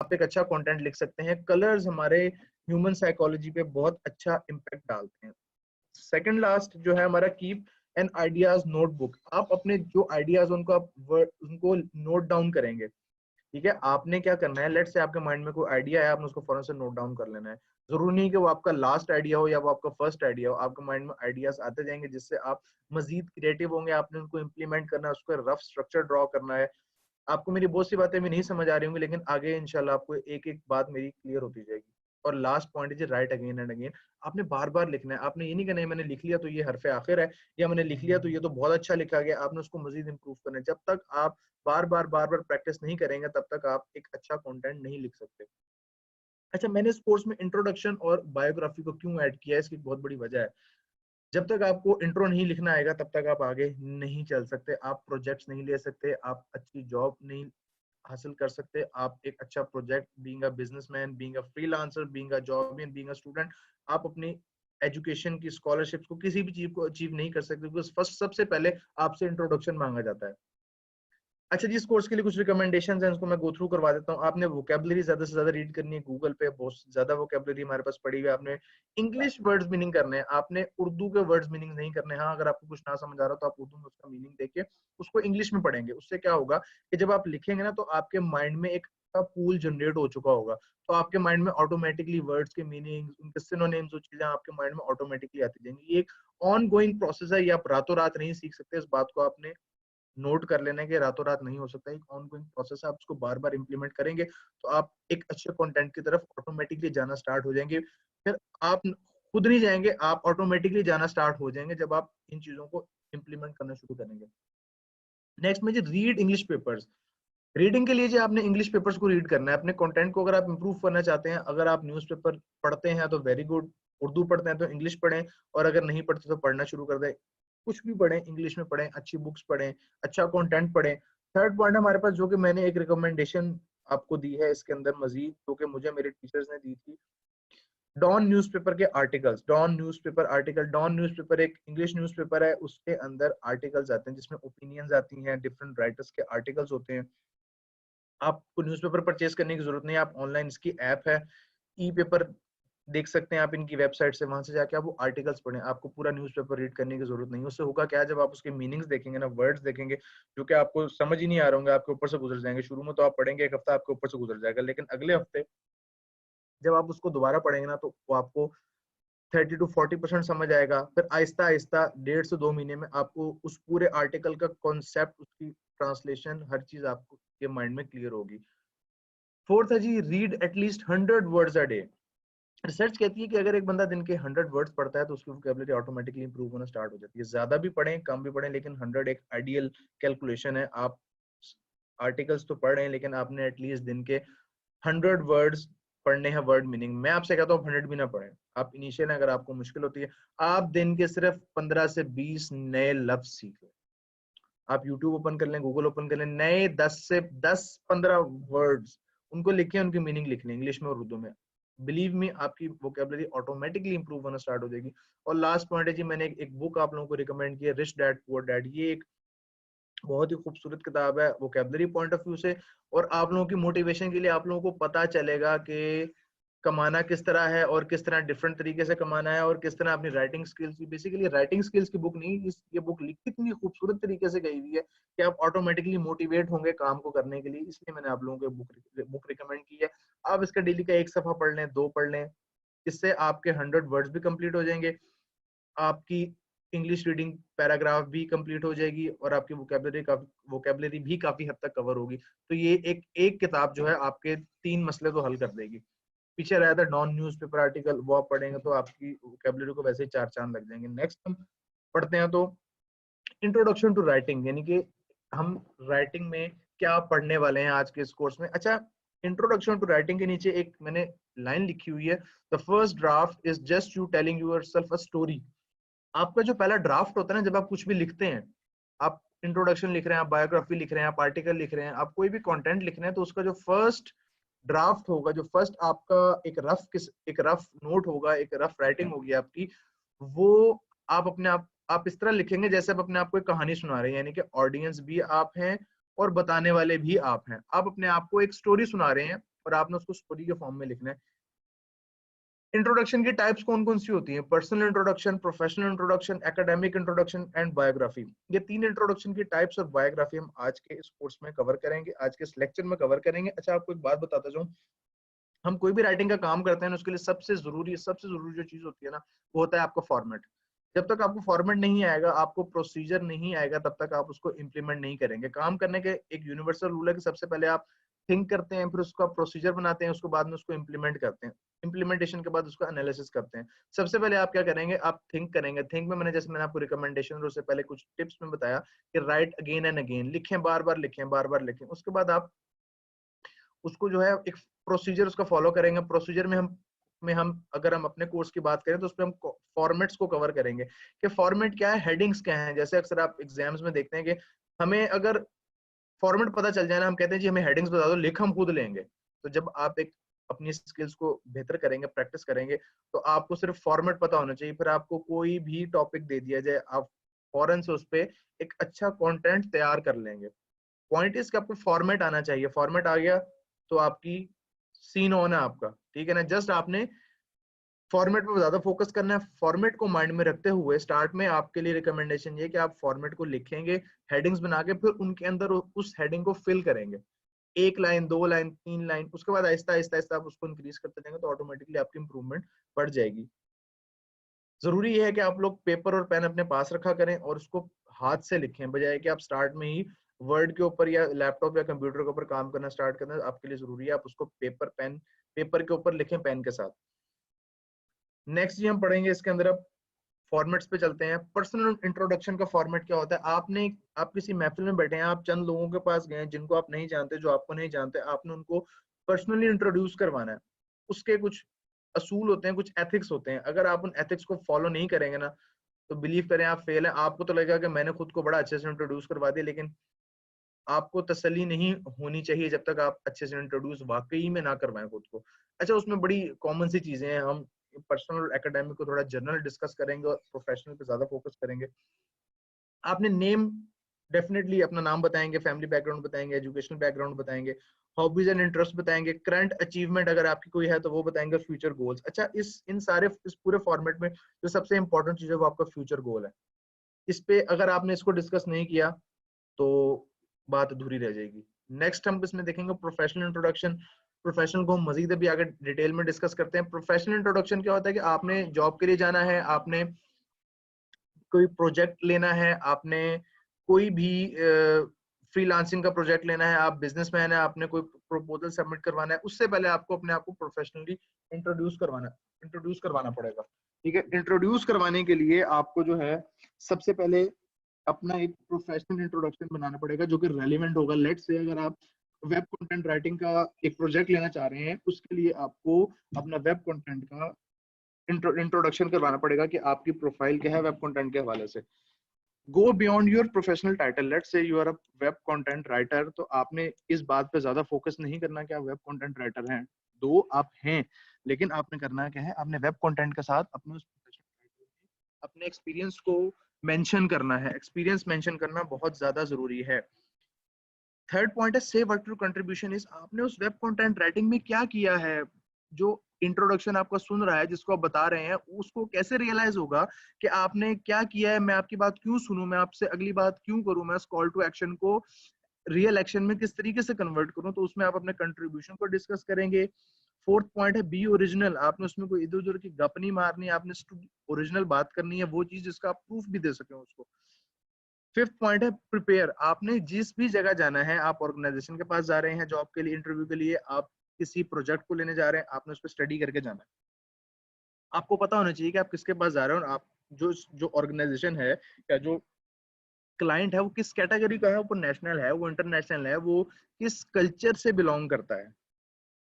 आप एक अच्छा कंटेंट लिख सकते हैं। कलर्स हमारे ह्यूमन साइकोलॉजी पे बहुत अच्छा इम्पैक्ट डालते हैं। सेकंड लास्ट जो है हमारा, कीप एन आइडियाज नोटबुक। आप अपने जो आइडियाज उनको आप उनको नोट डाउन करेंगे। ठीक है, आपने क्या करना है, लेट से आपके माइंड में कोई आइडिया है, आपने उसको फौरन से नोट डाउन कर लेना है। जरूरी नहीं कि वो आपका लास्ट आइडिया हो या वो आपका फर्स्ट आइडिया हो, आपके माइंड में आइडियाज आते जाएंगे जिससे आप मजीद क्रिएटिव होंगे। आपने उनको इम्प्लीमेंट करना है, उसको रफ स्ट्रक्चर ड्रॉ करना है। आपको मेरी बहुत सी बातें भी नहीं समझ आ रही होंगी, लेकिन आगे इंशाल्लाह आपको एक एक बात मेरी क्लियर होती जाएगी। और लास्ट पॉइंट है राइट अगेन एंड अगेन। आपने बार बार लिखना है। आपने ये नहीं कहना है मैंने लिख लिया तो ये हरफ आखिर है, या मैंने लिख लिया तो ये तो बहुत अच्छा लिखा गया। आपने उसको मजीद इंप्रूव करना है। जब तक आप बार बार प्रैक्टिस नहीं करेंगे तब तक आप एक अच्छा कंटेंट नहीं लिख सकते। अच्छा, मैंने इस कोर्स में इंट्रोडक्शन और बायोग्राफी को क्यों ऐड किया है, इसकी बहुत बड़ी वजह है। जब तक आपको इंट्रो नहीं लिखना आएगा तब तक आप आगे नहीं चल सकते। आप प्रोजेक्ट्स नहीं ले सकते, आप अच्छी जॉब नहीं हासिल कर सकते। आप एक अच्छा project, being a businessman, being a freelancer, being a job, being a student, आप अपनी एजुकेशन की स्कॉलरशिप को किसी भी चीज को अचीव नहीं कर सकते, बिकॉज फर्स्ट सबसे पहले आपसे इंट्रोडक्शन मांगा जाता है। अच्छा जी, इस कोर्स के लिए कुछ रिकमेंडेशंस हैं, उसको मैं गो थ्रू करवा देता हूँ। आपने वोकेबलरी ज्यादा से ज्यादा रीड करनी है, गूगल पे बहुत ज्यादा वोकेबलरी हमारे पास पड़ी हुई है। आपने इंग्लिश वर्ड्स मीनिंग करने हैं, आपने उर्दू के वर्ड्स मीनिंग नहीं करने। हाँ, अगर आपको कुछ ना समझ आ रहा तो आप उर्दू में उसका मीनिंग देके उसको इंग्लिश में पढ़ेंगे। उससे क्या होगा कि जब आप लिखेंगे ना तो आपके माइंड में एक पूल जनरेट हो चुका होगा, तो आपके माइंड में ऑटोमेटिकली वर्ड्स के मीनिंग, उनके सिनोनिम्स, जो चीजें आपके माइंड में ऑटोमेटिकली आती जाएंगी। ये एक ऑन गोइंग प्रोसेस है, ये आप रातों रात नहीं सीख सकते। इस बात को आपने नोट कर लेना है कि रातों रात नहीं हो सकता, एक ऑनगोइंग प्रोसेस है। आप उसको बार बार इंप्लीमेंट करेंगे तो आप एक अच्छे कंटेंट की तरफ ऑटोमेटिकली जाना स्टार्ट हो जाएंगे। फिर आप खुद नहीं जाएंगे, आप ऑटोमेटिकली जाना स्टार्ट हो जाएंगे जब आप इन चीजों को इंप्लीमेंट करना शुरू करेंगे। नेक्स्ट में जी, रीड इंग्लिश पेपर्स। रीडिंग के लिए जी आपने इंग्लिश पेपर्स को रीड करना है। अपने कंटेंट को अगर आप इंप्रूव करना चाहते हैं, अगर आप न्यूज़पेपर पढ़ते हैं तो वेरी गुड, उर्दू पढ़ते हैं तो इंग्लिश पढ़ें, और अगर नहीं पढ़ते तो पढ़ना शुरू कर दें। कुछ भी पढ़ें, इंग्लिश में पढ़ें, अच्छी बुक्स पढ़ें, अच्छा कंटेंट पढ़ें। थर्ड पॉइंट हमारे पास, जो कि मैंने एक रिकमेंडेशन आपको दी है इसके अंदर मजीद, जो कि मुझे मेरे टीचर्स ने दी थी, डॉन न्यूज़पेपर के articles. Dawn newspaper article, Dawn newspaper एक इंग्लिश न्यूज़पेपर है, उसके अंदर आर्टिकल्स आते हैं जिसमें ओपिनियंस आती हैं, डिफरेंट राइटर्स के आर्टिकल्स होते हैं। आपको न्यूज़पेपर परचेज करने की जरूरत नहीं है, आप ऑनलाइन इसकी ऐप है, ई पेपर देख सकते हैं आप इनकी वेबसाइट से, वहां से जाके आप वो आर्टिकल्स पढ़ें। आपको पूरा न्यूज़पेपर रीड करने की जरूरत नहीं है। उससे होगा क्या, जब आप उसके मीनिंग्स देखेंगे ना, वर्ड्स देखेंगे जो कि आपको समझ ही नहीं आ रहे होंगे, आपके ऊपर से गुजर जाएंगे। शुरू में तो आप पढ़ेंगे, एक हफ्ता आपके ऊपर से गुजर जाएगा, लेकिन अगले हफ्ते जब आप उसको दोबारा पढ़ेंगे ना तो वो आपको 30 to 40% समझ आएगा। फिर आहिस्ता आहिस्ता 1.5 से 2 महीने में आपको उस पूरे आर्टिकल का कॉन्सेप्ट, उसकी ट्रांसलेशन, हर चीज आपको के माइंड में क्लियर होगी। फोर्थ है जी, read at least 100 words a day. Research कहती है कि अगर एक बंदा दिन के 100 वर्ड्स पढ़ता है तो उसकी वोकेबलरी ऑटोमेटिकली इंप्रूव होना स्टार्ट हो जाती है। ज्यादा भी पढ़ें, कम भी पढ़ें, लेकिन 100 एक आइडियल कैलकुलेशन है। आप आर्टिकल्स तो पढ़ रहे हैं, लेकिन आपने एटलीस्ट दिन के 100 वर्ड्स पढ़ने हैं, वर्ड मीनिंग। मैं आपसे कहता हूँ 100 भी ना पढ़ें, आप इनिशियल, अगर आपको मुश्किल होती है, आप दिन के सिर्फ 15 से 20 नए लफ्ज सीख लें। आप यूट्यूब ओपन कर लें, गूगल ओपन कर लें, नए 10 से 15 वर्ड्स उनको लिखें, उनकी मीनिंग लिख लें इंग्लिश में और उर्दू में। बिलीव मी, आपकी वोकेबलरी ऑटोमेटिकली इंप्रूव होना स्टार्ट हो जाएगी। और लास्ट पॉइंट है जी, मैंने एक बुक आप लोगों को रिकमेंड की है, रिच डैड पुअर डैड। ये एक बहुत ही खूबसूरत किताब है वोकेबलरी पॉइंट ऑफ व्यू से, और आप लोगों की मोटिवेशन के लिए। आप लोगों को पता चलेगा कि कमाना किस तरह है, और किस तरह डिफरेंट तरीके से कमाना है, और किस तरह अपनी राइटिंग स्किल्स की, बेसिकली राइटिंग स्किल्स की बुक नहीं, ये बुक लिखी इतनी खूबसूरत तरीके से गई हुई है कि आप ऑटोमेटिकली मोटिवेट होंगे काम को करने के लिए। इसलिए मैंने आप लोगों को बुक रिकमेंड की है। आप इसका डेली का एक सफा पढ़ लें, दो पढ़ लें, इससे आपके 100 वर्ड्स भी कंप्लीट हो जाएंगे, आपकी इंग्लिश रीडिंग पैराग्राफ भी कंप्लीट हो जाएगी, और आपकी वोकेबलरी भी काफी हद तक कवर होगी। तो ये एक किताब जो है आपके 3 मसले तो हल कर देगी। पीछे रहा था नॉन न्यूज़पेपर आर्टिकल, वो आप पढ़ेंगे तो आपकी वोकेबलरी को वैसे ही 4 चांद लग जाएंगे। नेक्स्ट हम पढ़ते हैं तो इंट्रोडक्शन टू राइटिंग, यानी कि हम राइटिंग में क्या पढ़ने वाले हैं आज के इस कोर्स में। अच्छा, इंट्रोडक्शन टू राइटिंग के नीचे एक मैंने लाइन लिखी हुई है, the first draft is just you telling yourself a story. आपका जो पहला ड्राफ्ट होता है ना, जब आप कुछ भी लिखते हैं, आप इंट्रोडक्शन लिख रहे हैं, आप बायोग्राफी लिख रहे हैं, आप आर्टिकल लिख रहे हैं, आप कोई भी कंटेंट लिख रहे हैं, तो उसका जो फर्स्ट ड्राफ्ट होगा, जो फर्स्ट आपका एक रफ नोट होगा, एक रफ राइटिंग होगी आपकी, वो आप अपने आप इस तरह लिखेंगे जैसे आप अपने आप को एक कहानी सुना रहे हैं, यानी कि ऑडियंस भी आप हैं और बताने वाले भी आप हैं। आप अपने आप को एक स्टोरी सुना रहे हैं, और आपने उसको स्टोरी के फॉर्म में लिखना है। इंट्रोडक्शन की टाइप्स कौन कौन सी होती हैं? Personal introduction, professional introduction, academic introduction and biography. ये 3 इंट्रोडक्शन की टाइप्स और बायोग्राफी हम आज के इस कोर्स में कवर करेंगे, आज के इस लेक्चर में कवर करेंगे। अच्छा, आपको एक बात बताता जाऊं, हम कोई भी राइटिंग का काम करते हैं उसके लिए सबसे जरूरी जो चीज होती है ना, वो होता है आपका फॉर्मेट। जब तक आपको फॉर्मेट नहीं आएगा, आपको प्रोसीजर नहीं आएगा, तब तक आप उसको इम्प्लीमेंट नहीं करेंगे। काम करने के एक यूनिवर्सल रूल है कि सबसे पहले आप थिंक करते हैं, फिर उसका प्रोसीजर बनाते हैं, उसके बाद में उसको इम्प्लीमेंट करते हैं, इम्प्लीमेंटेशन के बाद उसका एनालिसिस करते हैं। सबसे पहले आप क्या करेंगे? आप थिंक करेंगे। थिंक में मैंने आपको रिकमेंडेशन और उससे पहले कुछ टिप्स में बताया कि राइट अगेन एंड अगेन, लिखें, बार बार लिखें, बार बार लिखें। उसके बाद आप उसको जो है एक प्रोसीजर उसका फॉलो करेंगे। प्रोसीजर में हम अगर हम अपने कोर्स की बात करें तो उसमें हम फॉर्मेट्स को कवर करेंगे कि फॉर्मेट क्या है, हेडिंग्स क्या है। जैसे अक्सर आप एग्जाम्स में देखते हैं कि हमें अगर फॉर्मेट पता चल जाए ना, हम कहते हैं जी हमें हेडिंग्स बता दो, लिख हम खुद लेंगे। तो जब आप एक अपनी स्किल्स को बेहतर करेंगे, प्रैक्टिस करेंगे, तो आपको सिर्फ फॉर्मेट पता होना चाहिए। फिर आपको कोई भी टॉपिक दे दिया जाए, आप फौरन से उस पर एक अच्छा कंटेंट तैयार कर लेंगे। पॉइंट इज कि आपको फॉर्मेट आना चाहिए। फॉर्मेट आ गया तो आपकी सीन ऑन है आपका, ठीक है ना। जस्ट आपने फॉर्मेट पे ज्यादा फोकस करना है। फॉर्मेट को माइंड में रखते हुए स्टार्ट में आपके लिए रिकमेंडेशन ये कि आप फॉर्मेट को लिखेंगे, हेडिंग्स बना के, फिर उनके अंदर उस हेडिंग को फिल करेंगे, 1 लाइन, 2 लाइन, 3 लाइन। उसके बाद आहिस्ता आहिस्ता आहिस्ता आप उसको इंक्रीज करते जाएंगे तो ऑटोमेटिकली आपकी इंप्रूवमेंट बढ़ जाएगी। जरूरी ये है कि आप लोग पेपर और पेन अपने पास रखा करें और उसको हाथ से लिखें, बजाय कि आप स्टार्ट में ही वर्ड के ऊपर या लैपटॉप या कंप्यूटर के ऊपर काम करना स्टार्ट करना आपके लिए जरूरी है। आप उसको पेपर के ऊपर लिखें पेन के साथ। नेक्स्ट जी हम पढ़ेंगे इसके अंदर, अब फॉर्मेट्स पे चलते हैं। पर्सनल इंट्रोडक्शन का फॉर्मेट क्या होता है? आप किसी महफिल में बैठे हैं, आप चंद लोगों के पास गए जिनको आप नहीं जानते, जो आपको नहीं जानते, आपने उनको पर्सनली इंट्रोड्यूस करवाना है। उसके कुछ असूल होते हैं, कुछ एथिक्स होते हैं। अगर आप उन एथिक्स को फॉलो नहीं करेंगे ना, तो बिलीव करें आप फेल है। आपको तो लगेगा कि मैंने खुद को बड़ा अच्छे से इंट्रोड्यूस करवा दिया, लेकिन आपको तसल्ली नहीं होनी चाहिए जब तक आप अच्छे से इंट्रोड्यूस वाकई में ना करवाएं खुद को। अच्छा, उसमें बड़ी कॉमन सी चीजें हैं। हम पर्सनल और एकेडमिक को थोड़ा जनरल डिस्कस करेंगे और प्रोफेशनल पे ज्यादा फोकस करेंगे। आपने नेम, डेफिनेटली अपना नाम बताएंगे, फैमिली बैकग्राउंड बताएंगे, एजुकेशनल बैकग्राउंड बताएंगे, हॉबीज एंड इंटरेस्ट बताएंगे, करंट अचीवमेंट अगर आपकी कोई है तो वो बताएंगे, फ्यूचर गोल्स। अच्छा, इस पूरे फॉर्मेट में जो सबसे इंपॉर्टेंट चीज है वो आपका फ्यूचर गोल है। इस पे अगर आपने इसको डिस्कस नहीं किया तो बात अधूरी रह जाएगी। नेक्स्ट हम इसमें देखेंगे प्रोफेशनल इंट्रोडक्शन। प्रोफेशनल को हम मजीद भी आगे डिटेल में डिस्कस करते हैं। प्रोफेशनल इंट्रोडक्शन क्या होता है कि आपने जॉब के लिए जाना है, आपने कोई प्रोजेक्ट लेना है, आपने कोई भी फ्रीलांसिंग का प्रोजेक्ट लेना है, आप बिजनेसमैन है, आपने कोई प्रपोजल सबमिट करवाना है, उससे पहले आपको अपने आप को प्रोफेशनली इंट्रोड्यूस करवाना पड़ेगा। ठीक है, इंट्रोड्यूस करवाने के लिए आपको जो है सबसे पहले अपना एक प्रोफेशनल इंट्रोडक्शन बनाना पड़ेगा जो कि रेलिवेंट होगा। लेट्स से अगर आप वेब कंटेंट राइटिंग का एक प्रोजेक्ट लेना चाह रहे हैं, उसके लिए आपको अपना वेब कंटेंट का इंट्रोडक्शन करवाना पड़ेगा कि आपकी प्रोफाइल क्या है वेब कंटेंट के हवाले से। Go beyond your professional title. Let's say you are a web content writer, तो आपने इस बात पे ज्यादा फोकस नहीं करना कि आप वेब कंटेंट राइटर हैं। दो आप हैं, लेकिन आपने करना क्या है, आपने वेब कंटेंट के साथ अपने उस प्रोफेशनल टाइटल में अपने एक्सपीरियंस को मेंशन करना है। एक्सपीरियंस मेंशन करना बहुत ज्यादा जरूरी है। थर्ड पॉइंट है से व्हाट योर कंट्रीब्यूशन इज। आपने उस वेब कंटेंट राइटिंग में क्या किया है। जो इंट्रोडक्शन आपका सुन रहा है, जिसको आप बता रहे हैं, उसको कैसे रियलाइज होगा कि आपने क्या किया है। मैं आपकी बात क्यों सुनूं, मैं आपसे अगली बात क्यों करूं, मैं उस कॉल टू एक्शन को रियल एक्शन में किस तरीके से कन्वर्ट करूं। तो उसमें आप अपने कंट्रीब्यूशन को डिस्कस करेंगे। फोर्थ पॉइंट है बी ओरिजिनल। आपने उसमें कोई इधर उधर की गप नहीं मारनी, आपने ओरिजिनल बात करनी है, वो चीज जिसका आप प्रूफ भी दे सके उसको। फिफ्थ पॉइंट है प्रिपेयर। आपने जिस भी जगह जाना है, आप ऑर्गेनाइजेशन के पास जा रहे हैं जॉब के लिए, इंटरव्यू के लिए, आप किसी प्रोजेक्ट को लेने जा रहे हैं, आपने उस पर स्टडी करके जाना है। आपको पता होना चाहिए कि आप किसके पास जा रहे हो, और आप जो जो ऑर्गेनाइजेशन है या जो क्लाइंट है वो किस कैटेगरी का है, वो नेशनल है, वो इंटरनेशनल है, वो किस कल्चर से बिलोंग करता है।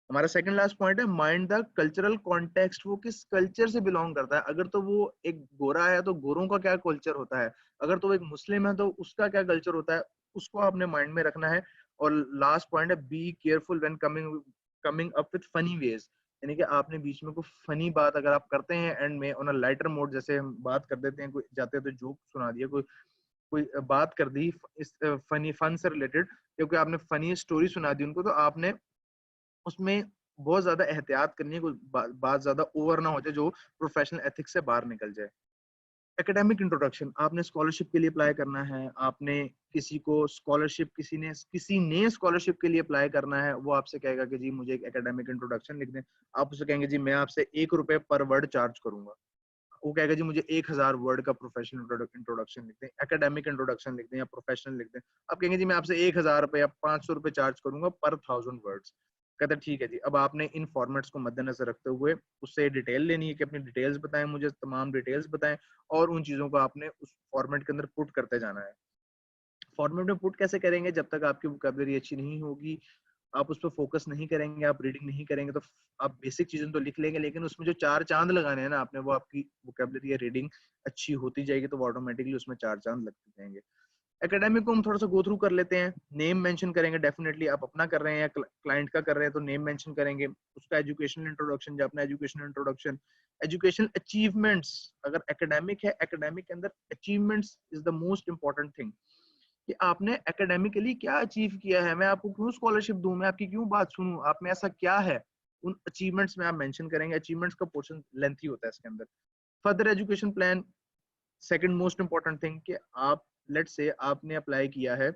हमारा सेकंड लास्ट पॉइंट है माइंड द कल्चरल कॉन्टेक्स्ट। वो किस कल्चर से बिलोंग करता है। अगर तो वो एक गोरा है तो गोरों का क्या कल्चर होता है, अगर तो वो एक मुस्लिम है तो उसका क्या कल्चर होता है, उसको आपने माइंड में रखना है। और लास्ट पॉइंट है be careful when coming coming up with funny ways. यानी कि आपने बीच में कोई फनी बात अगर आप करते हैं एंड में ऑन अ लाइटर मोड, जैसे हम बात कर देते हैं, कोई जाते हैं तो जोक सुना दिया, कोई कोई बात कर दी इस फनी फन से रिलेटेड, क्योंकि आपने फनी स्टोरी सुना दी उनको, तो आपने उसमें बहुत ज्यादा एहतियात करनी है, कोई बात ज्यादा ओवर ना हो जाए जो प्रोफेशनल एथिक्स से बाहर निकल जाए। एकेडमिक इंट्रोडक्शन, आपने स्कॉलरशिप के लिए अप्लाई करना है, आपने किसी को स्कॉलरशिप किसी ने स्कॉलरशिप के लिए अप्लाई करना है, वो आपसे कहेगा कि जी मुझे एक एकेडमिक इंट्रोडक्शन लिख दें। आप उससे कहेंगे जी मैं आपसे ₹1 पर वर्ड चार्ज करूंगा। वो कहेगा जी मुझे 1000 वर्ड का प्रोफेशनल इंट्रोडक्शन लिख दें, एकेडमिक इंट्रोडक्शन लिख दें या प्रोफेशनल लिख दें। आप कहेंगे जी मैं आपसे ₹1000 या ₹500 चार्ज करूंगा पर 1000 वर्ड्स। कहता है ठीक है जी। अब आपने इन फॉर्मेट्स को मद्देनजर रखते हुए उससे डिटेल लेनी है कि अपनी डिटेल्स बताएं, मुझे तमाम डिटेल्स बताएं, और उन चीजों को आपने उस फॉर्मेट के अंदर पुट करते जाना है। फॉर्मेट में पुट कैसे करेंगे? जब तक आपकी वोकैबुलरी अच्छी नहीं होगी, आप उस पर फोकस नहीं करेंगे, आप रीडिंग नहीं करेंगे, तो आप बेसिक चीजें तो लिख लेंगे, लेकिन उसमें जो 4 चांद लगाने हैं ना आपने, वो आपकी वोकैबुलरी या रीडिंग अच्छी होती जाएगी तो ऑटोमेटिकली उसमें 4 चांद लगते जाएंगे। एकेडमिक को हम थोड़ा सा गो थ्रू कर लेते हैं। नेम मेंशन करेंगे, डेफिनेटली आप अपना कर रहे हैं या क्लाइंट का कर रहे हैं तो नेम मेंशन करेंगे। उसका एजुकेशनल इंट्रोडक्शन या अपना एजुकेशनल इंट्रोडक्शन, एजुकेशनल अचीवमेंट्स। अगर एकेडमिक है, एकेडमिक के अंदर achievements is the most important thing, कि आपने एकेडमिकली क्या अचीव किया है, मैं आपको क्यों स्कॉलरशिप दूं, मैं आपकी क्यों बात सुनूं, आप में ऐसा क्या है। उन अचीवमेंट्स में आप मेंशन करेंगे। अचीवमेंट्स का पोर्शन लेंथी होता है इसके अंदर। Further education plan, second most important thing, कि आप लेट्स से आपने अप्लाई किया है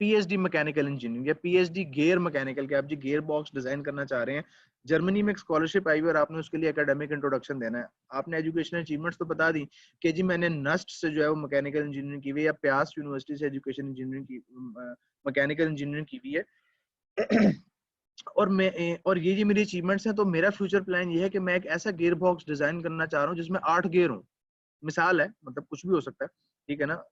पीएचडी मैकेनिकल इंजीनियरिंग या पीएचडी गियर मैकेनिकल के, आप जी गियर बॉक्स डिजाइन करना चाह रहे हैं। जर्मनी में एक स्कॉलरशिप आई हुई और आपने उसके लिए एकेडमिक इंट्रोडक्शन देना है। आपने एजुकेशनल अचीवमेंट्स तो बता दी कि जी मैंने नस्ट से जो है वो मैकेनिकल इंजीनियरिंग की हुई है, या प्यास यूनिवर्सिटी से एजुकेशन इंजीनियरिंग की मैकेनिकल इंजीनियरिंग की हुई है। और ये मेरी अचीवमेंट्स हैं, तो मेरा फ्यूचर प्लान ये है कि मैं एक ऐसा गियर बॉक्स डिजाइन करना चाह रहा हूँ जिसमें 8 गियर हो। मिसाल है, मतलब कुछ भी हो सकता है, ठीक है ना।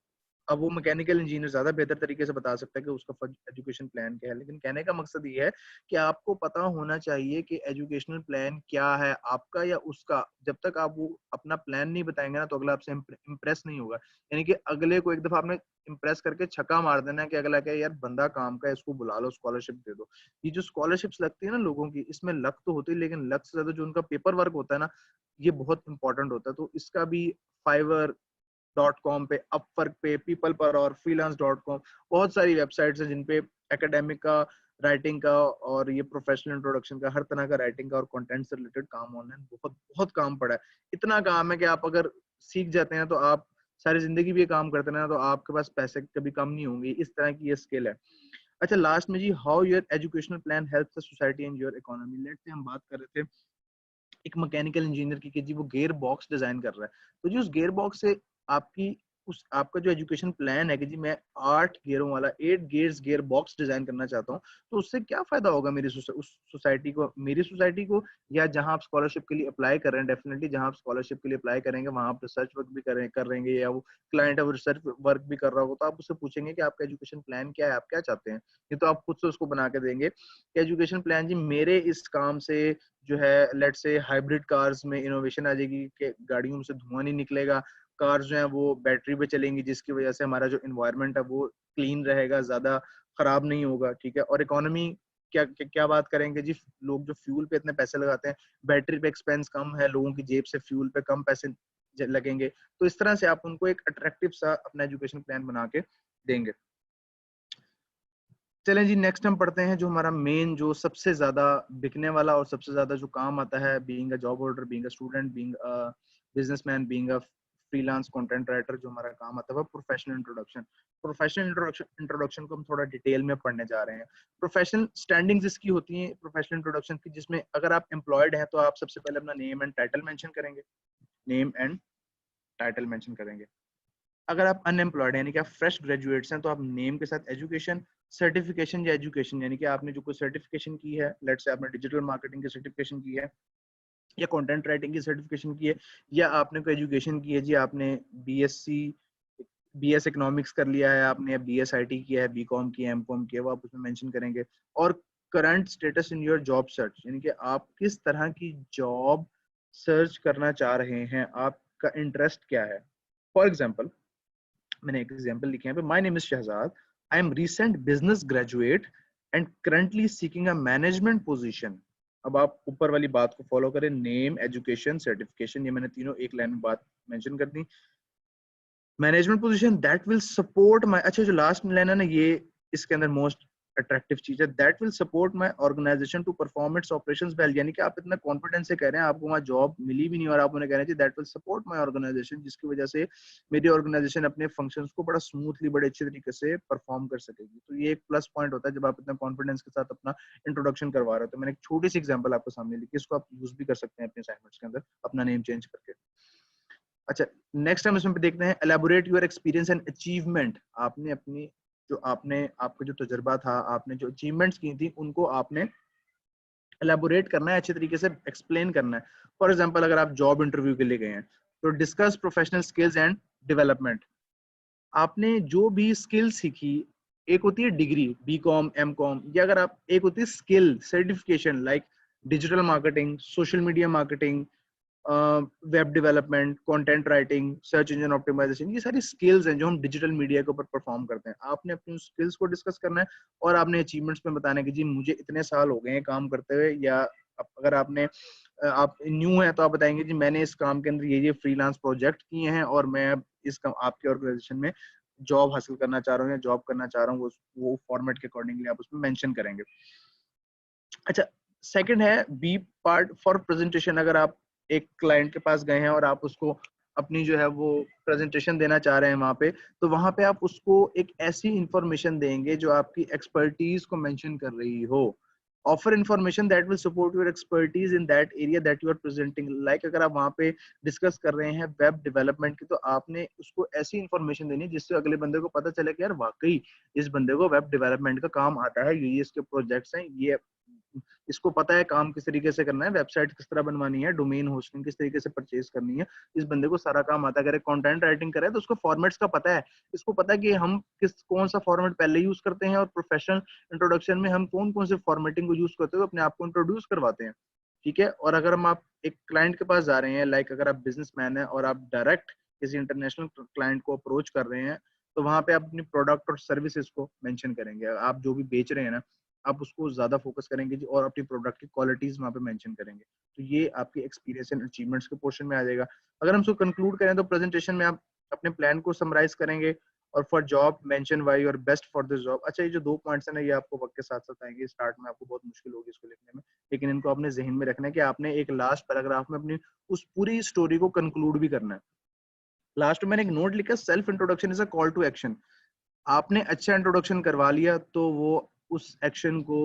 अब वो मैकेनिकल इंजीनियर ज्यादा बेहतर तरीके से बता सकता है कि उसका एजुकेशन प्लान क्या है, लेकिन कहने का मकसद ये है कि आपको पता होना चाहिए कि एजुकेशनल प्लान क्या है, आपका या उसका। जब तक आप वो अपना प्लान नहीं बताएंगे ना, तो अगला आपसे इम्प्रेस नहीं होगा। यानी कि अगले को एक दफा आपने इम्प्रेस करके छक्का मार देना है कि अगला क्या, यार बंदा काम का है, इसको बुला लो, स्कॉलरशिप दे दो। ये जो स्कॉलरशिप्स लगती है ना लोगों की, इसमें लक तो होती है, लेकिन लक से ज्यादा जो उनका पेपर वर्क होता है ना, ये बहुत इंपॉर्टेंट होता है। तो इसका भी fiverr.com पे, अपवर्क पे, पीपल पर और freelance.com, बहुत सारी वेबसाइट्स हैं जिन पे एकेडमिक का, राइटिंग का और ये प्रोफेशनल इंट्रोडक्शन का, हर तरह का राइटिंग का और कंटेंट से रिलेटेड काम ऑनलाइन बहुत बहुत काम पड़ा है। इतना काम है कि आप अगर सीख जाते हैं तो आप सारी जिंदगी भी ये काम करते हैं, तो आपके पास पैसे कभी कम नहीं होंगे। इस तरह की ये स्किल है। अच्छा, लास्ट में जी, how your educational plan helps the society and your economy. Let's say हम बात कर रहे थे एक मैकेनिकल इंजीनियर की, कि जी वो गियर बॉक्स डिजाइन कर रहा है, तो जी उस गियर बॉक्स से आपकी उस आपका जो एजुकेशन प्लान है कि जी मैं 8 गियरों वाला 8 गियर्स गियर बॉक्स डिजाइन करना चाहता हूँ, तो उससे क्या फायदा होगा मेरी उस सोसाइटी को, मेरी सोसाइटी को, या जहां आप स्कॉलरशिप के लिए अप्लाई कर रहे हैं। डेफिनेटली जहां आप स्कॉलरशिप के लिए अप्लाई करेंगे वहां आप रिसर्च वर्क भी कर रहेंगे, या वो क्लाइंट है वो रिसर्च वर्क भी कर रहा होगा, तो आप उससे पूछेंगे कि आपका एजुकेशन प्लान क्या है, आप क्या चाहते हैं। ये तो आप खुद से उसको बना के देंगे कि एजुकेशन प्लान जी मेरे इस काम से जो है, लेट से हाइब्रिड कार्स में इनोवेशन आ जाएगी कि गाड़ियों से धुआं नहीं निकलेगा, कार्स जो है वो बैटरी पे चलेंगी, जिसकी वजह से हमारा जो इन्वायरमेंट है वो क्लीन रहेगा, ज्यादा खराब नहीं होगा, ठीक है। और इकोनॉमी क्या बात करेंगे जी, लोग जो फ्यूल पे इतने पैसे लगाते हैं, बैटरी पे एक्सपेंस कम है, लोगों की जेब से फ्यूल पे कम पैसे लगेंगे। तो इस तरह से आप उनको एक अट्रैक्टिव सा अपना एजुकेशन प्लान बना के देंगे। चलें जी, नेक्स्ट हम पढ़ते हैं जो हमारा मेन, जो सबसे ज्यादा बिकने वाला और सबसे ज्यादा जो काम आता है, being a job holder, being a student, being a businessman, being a freelance content writer, जो हमारा काम आता है वो प्रोफेशनल इंट्रोडक्शन। प्रोफेशनल इंट्रोडक्शन को हम थोड़ा डिटेल में पढ़ने जा रहे हैं। प्रोफेशनल स्टैंडिंग्स इसकी होती हैं प्रोफेशनल इंट्रोडक्शन की, जिसमें अगर आप एम्प्लॉयड हैं तो आप सबसे पहले अपना नेम एंड टाइटल मेंशन करेंगे, नेम एंड टाइटल मेंशन करेंगे। अगर आप अनएम्प्लॉयड यानी कि आप फ्रेश ग्रेजुएट्स हैं, तो आप नेम के साथ एजुकेशन, सर्टिफिकेशन या एजुकेशन, यानी कि आपने जो कोई सर्टिफिकेशन की है, लेट्स से आपने डिजिटल मार्केटिंग की सर्टिफिकेशन की है, या कंटेंट राइटिंग की सर्टिफिकेशन की है, या आपने कोई एजुकेशन की है जी, आपने बीएस इकोनॉमिक्स कर लिया है आपने, या बीएस आईटी किया है, बीकॉम किया है, एमकॉम किया है, वो आप उसमें मेंशन करेंगे। और current status in your job search, यानी कि आप किस तरह की जॉब सर्च करना चाह रहे हैं, आपका इंटरेस्ट क्या है। फॉर एग्जाम्पल, मैंने एक एग्जांपल लिखे हैं, my name is Shahzad, I am recent business graduate and currently seeking a management position. अब आप ऊपर वाली बात को फॉलो करें, नेम, एजुकेशन, सर्टिफिकेशन, ये मैंने तीनों एक लाइन में बात मेंशन कर दी। Management position that will support my, अच्छा जो लास्ट लाइन है ना, ये इसके अंदर मोस्ट अट्रैक्टिव चीज है। That will support my organisation to perform its operations well, यानी कि आप इतना कॉन्फिडेंस से कह रहे हैं आपको वहाँ जॉब मिली भी नहीं और आप उन्हें कह रहे हैं that will support my organisation, जिसकी वजह से मेरी ऑर्गेनाइजेशन अपने फंक्शंस को बड़ा स्मूथली बड़े अच्छे तरीके से परफॉर्म कर सकेगी। तो ये एक प्लस पॉइंट होता है जब आप इतना कॉन्फिडेंस के साथ अपना इंट्रोडक्शन करवा रहे हो। तो मैंने एक छोटी सी एग्जांपल आपको सामने लिखी, इसको आप यूज भी कर सकते हैं अपने असाइनमेंट्स के अंदर अपना नेम चेंज करके। अच्छा, नेक्स्ट हम इसमें देखते हैं elaborate your experience and achievement. आपने अपनी जो आपका जो तजुर्बा था, आपने जो अचीवमेंट्स की थी, उनको आपने एलैबोरेट करना है, अच्छे तरीके से एक्सप्लेन करना है। फॉर एग्जांपल अगर आप जॉब इंटरव्यू के लिए गए हैं तो discuss professional skills and development. आपने जो भी स्किल सीखी, एक होती है डिग्री बी.कॉम एम.कॉम, या अगर आप एक होती है skill certification like digital marketing, social media marketing, web development, content writing, search engine optimisation, ये सारी स्किल्स हैं जो हम डिजिटल मीडिया के ऊपर परफॉर्म करते हैं। आपने अपनी स्किल्स को डिस्कस करना है और आपने अचीवमेंट्स में बताना है कि जी मुझे इतने साल हो गए हैं काम करते हुए, या अगर आप न्यू हैं तो आप बताएंगे जी मैंने इस काम के अंदर ये फ्रीलांस प्रोजेक्ट किए हैं और मैं अब इस काम आपके ऑर्गेनाइजेशन में जॉब हासिल करना चाह रहा हूँ या जॉब करना चाह रहा हूँ, वो फॉर्मेट के अकॉर्डिंगली आप उसमें मेंशन करेंगे। अच्छा, सेकंड है बी पार्ट फॉर प्रेजेंटेशन। अगर आप एक क्लाइंट के पास गए हैं और आप उसको अपनी जो है वो प्रेजेंटेशन देना चाह रहे हैं वहां पे, तो वहां पे आप उसको एक ऐसी इंफॉर्मेशन देंगे जो आपकी एक्सपर्टीज को मेंशन कर रही हो। Offer information that will support your expertise in that area that you are presenting. Like अगर आप वहां पे डिस्कस कर रहे हैं वेब डेवलपमेंट की, तो आपने उसको ऐसी इंफॉर्मेशन देनी है जिससे अगले बंदे को पता चले कि यार वाकई इस बंदे को वेब डेवलपमेंट का काम आता है, ये इसके प्रोजेक्ट्स हैं, ये इसको पता है काम किस तरीके से करना है, वेबसाइट किस तरह बनवानी है, डोमेन होस्टिंग किस तरीके से परचेज करनी है, इस बंदे को सारा काम आता है। अगर कंटेंट राइटिंग करे तो उसको फॉर्मेट्स का पता है, इसको पता है कि हम कौन सा फॉर्मेट पहले यूज करते हैं और प्रोफेशनल इंट्रोडक्शन में हम कौन कौन से फॉर्मेटिंग को यूज करते हुए अपने आप को इंट्रोड्यूस करवाते हैं। ठीक है, और अगर हम आप एक क्लाइंट के पास जा रहे हैं, लाइक अगर आप बिजनेसमैन है और आप डायरेक्ट किसी इंटरनेशनल क्लाइंट को अप्रोच कर रहे हैं, तो वहां पे आप अपनी प्रोडक्ट और सर्विसेज को मेंशन करेंगे। आप जो भी बेच रहे हैं ना, आप उसको ज्यादा फोकस करेंगे जी, और अपनी प्रोडक्ट की क्वालिटीज वहां पे मेंशन करेंगे। तो ये आपके एक्सपीरियंस एंड अचीवमेंट्स के पोर्शन में आ जाएगा। अगर हम इसको कंक्लूड करें तो प्रेजेंटेशन में आप अपने प्लान को समराइज करेंगे और for job mention why you are best for this job. अच्छा, ये जो 2 पॉइंट्स है ना, ये आपको वक्त के साथ साथ आएंगे। स्टार्ट में आपको बहुत मुश्किल होगी इसको लिखने में, लेकिन इनको अपने जहन में रखना है कि आपने एक लास्ट पैराग्राफ में अपनी उस पूरी स्टोरी को कंक्लूड भी करना है। लास्ट में मैंने एक नोट लिखा, self introduction is a call to action. आपने अच्छा इंट्रोडक्शन करवा लिया तो वो उस एक्शन को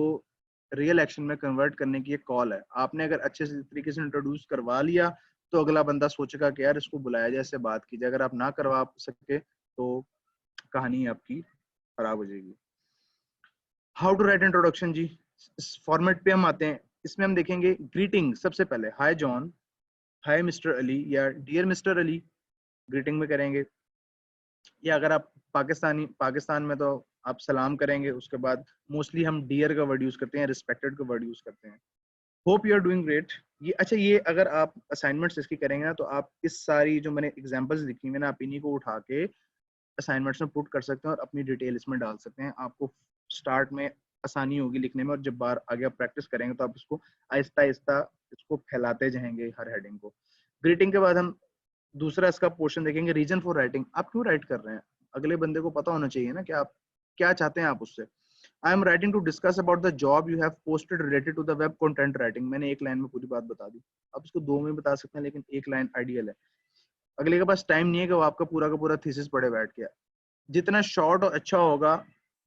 रियल एक्शन में कन्वर्ट करने की एक कॉल है। आपने अगर अच्छे से तरीके से इंट्रोड्यूस करवा लिया तो अगला बंदा सोचेगा कि यार इसको बुलाया जाए, इससे बात की जाए। अगर आप ना करवा सके तो कहानी आपकी खराब हो जाएगी। हाउ टू राइट इंट्रोडक्शन जी, इस फॉर्मेट पे हम आते हैं। इसमें हम देखेंगे ग्रीटिंग सबसे पहले, हाय जॉन, हाय मिस्टर अली या डियर मिस्टर अली, ग्रीटिंग में करेंगे। या अगर आप पाकिस्तान में तो आप सलाम करेंगे, उसके बाद मोस्टली हम डियर का वर्ड यूज करते हैं, रिस्पेक्टेड का वर्ड यूज करते हैं। Hope you are doing great. ये अच्छा, ये अगर आप असाइनमेंट्स इसकी करेंगे ना, तो आप इस सारी जो मैंने एग्जांपल्स लिखी हुई ना, आप इन्हीं को उठा के असाइनमेंट्स में पुट कर सकते हैं और अपनी डिटेल इसमें डाल सकते हैं। आपको स्टार्ट में आसानी होगी लिखने में, और जब बार आगे आप प्रैक्टिस करेंगे तो आप इसको आहिस्ता आहिस्ता इसको फैलाते जाएंगे हर हेडिंग को। ग्रीटिंग के बाद हम दूसरा इसका पोर्शन देखेंगे, रीजन फॉर राइटिंग। आप क्यों राइट कर रहे हैं, अगले बंदे को पता होना चाहिए ना कि आप क्या चाहते हैं आप उससे। I am writing to discuss about the job you have posted related to the web content writing. मैंने एक लाइन में पूरी बात बता दी, आप इसको 2 में बता सकते हैं, लेकिन एक लाइन आइडियल है। अगले के पास टाइम नहीं है कि वो आपका पूरा का पूरा थीसिस पढ़े बैठ गया। जितना शॉर्ट और अच्छा होगा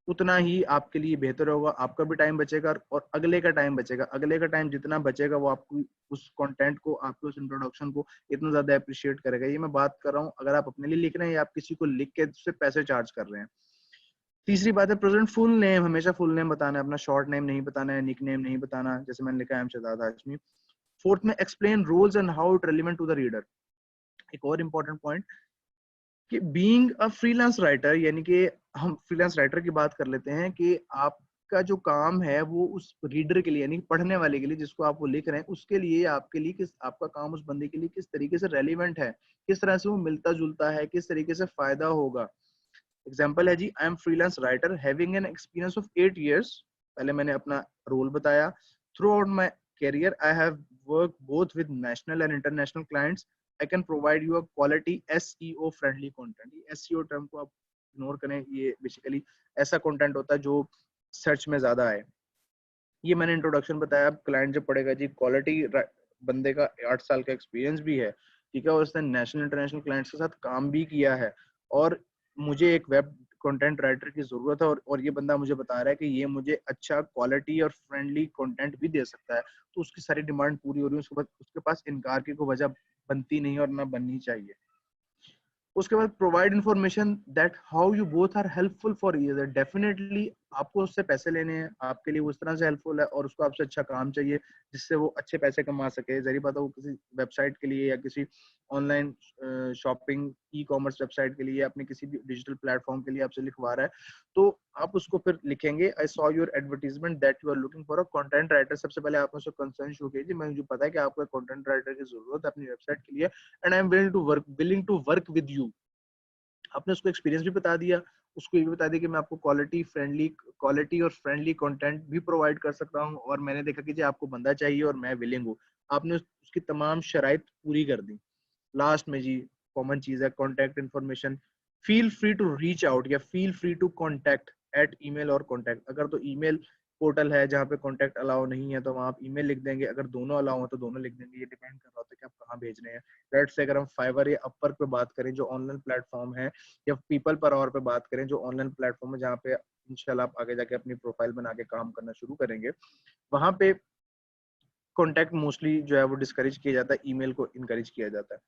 उतना ही आपके लिए बेहतर होगा, आपका भी टाइम बचेगा और अगले का टाइम बचेगा। अगले का टाइम जितना बचेगा वो आपको उस कंटेंट को, आपके उस इंट्रोडक्शन को इतना ज्यादा अप्रिशिएट करेगा। ये मैं बात कर रहा हूँ अगर आप अपने लिए लिख रहे हैं या आप किसी को लिख के उससे पैसे चार्ज कर रहे हैं। तीसरी बात है प्रेजेंट फुल नेम, हमेशा फुल नेम बताना है, अपना शॉर्ट नेम नहीं बताना है, निक नेम नहीं बताना, जैसे मैंने लिखा है शहजाद हाशमी। फोर्थ में explain roles and how it relevant to the reader. एक और इम्पोर्टेंट पॉइंट कि बीइंग अ फ्रीलांस राइटर, यानी कि हम फ्रीलांस राइटर की बात कर लेते हैं कि आपका जो काम है वो उस रीडर के लिए, यानी पढ़ने वाले के लिए, जिसको आप वो लिख रहे हैं उसके लिए, आपके लिए किस, आपका काम उस बंदे के लिए किस तरीके से रेलिवेंट है, किस तरह से वो मिलता जुलता है, किस तरीके से फायदा होगा। एग्जाम्पल है जी, I am freelance writer having an experience of 8 years। पहले मैंने अपना रोल बताया। Throughout my career I have work both with national and international clients. I can provide you a quality SEO friendly content. ये SEO term को आप ignore करें, ये basically ऐसा कंटेंट होता है जो सर्च में ज्यादा आए। ये मैंने इंट्रोडक्शन बताया। अब क्लाइंट जब पढ़ेगा जी, क्वालिटी बंदे का 8 साल का एक्सपीरियंस भी है, ठीक है, और उसने नेशनल इंटरनेशनल क्लाइंट्स के साथ काम भी किया है, और मुझे एक वेब कंटेंट राइटर की जरूरत है, और ये बंदा मुझे बता रहा है कि ये मुझे अच्छा क्वालिटी और फ्रेंडली कंटेंट भी दे सकता है, तो उसकी सारी डिमांड पूरी हो रही है, उसके बाद उसके पास इनकार की कोई वजह बनती नहीं और ना बननी चाहिए। उसके बाद provide information that how you both are helpful for each other. Definitely आपको उससे पैसे लेने हैं, आपके लिए वो इस तरह से हेल्पफुल है, और उसको आपसे अच्छा काम चाहिए जिससे वो अच्छे पैसे कमा सके। जरिए बात है, वो किसी वेबसाइट के लिए या किसी online shopping e commerce website के लिए या अपने किसी भी डिजिटल प्लेटफॉर्म के लिए आपसे लिखवा रहा है, तो आप उसको फिर लिखेंगे I saw your advertisement that you are looking for a content writer. सबसे पहले आप उससे कंसर्न शो कीजिए, मुझे पता है कि आपको कंटेंट राइटर की जरूरत है अपनी वेबसाइट के लिए, and I am willing to work with you. आपने उसको एक्सपीरियंस भी बता दिया, उसको ये भी बता दिया कि मैं आपको क्वालिटी और फ्रेंडली कंटेंट भी प्रोवाइड कर सकता हूँ, और मैंने देखा कि जी आपको बंदा चाहिए और मैं विलिंग हूँ। आपने उसकी तमाम शराइत पूरी कर दी। लास्ट में जी कॉमन चीज है contact information. Feel free to reach out या feel free to contact at email और कॉन्टैक्ट। अगर तो ईमेल पोर्टल है जहाँ पे कॉन्टैक्ट अलाउ नहीं है तो वहाँ आप ईमेल लिख देंगे, अगर दोनों अलाउ हो तो दोनों लिख देंगे। ये डिपेंड कर रहा होता है कि आप कहाँ भेज रहे हैं। लेट्स से अगर हम फाइवर या अपवर्क पे बात करें जो ऑनलाइन प्लेटफॉर्म है, या पीपल पर आवर पे बात करें जो ऑनलाइन प्लेटफॉर्म है जहाँ पे इंशाल्लाह आप आगे जाके अपनी प्रोफाइल बना के काम करना शुरू करेंगे, वहां पे कॉन्टैक्ट मोस्टली जो है वो डिस्करेज किया जाता है, ईमेल को इनकरेज किया जाता है।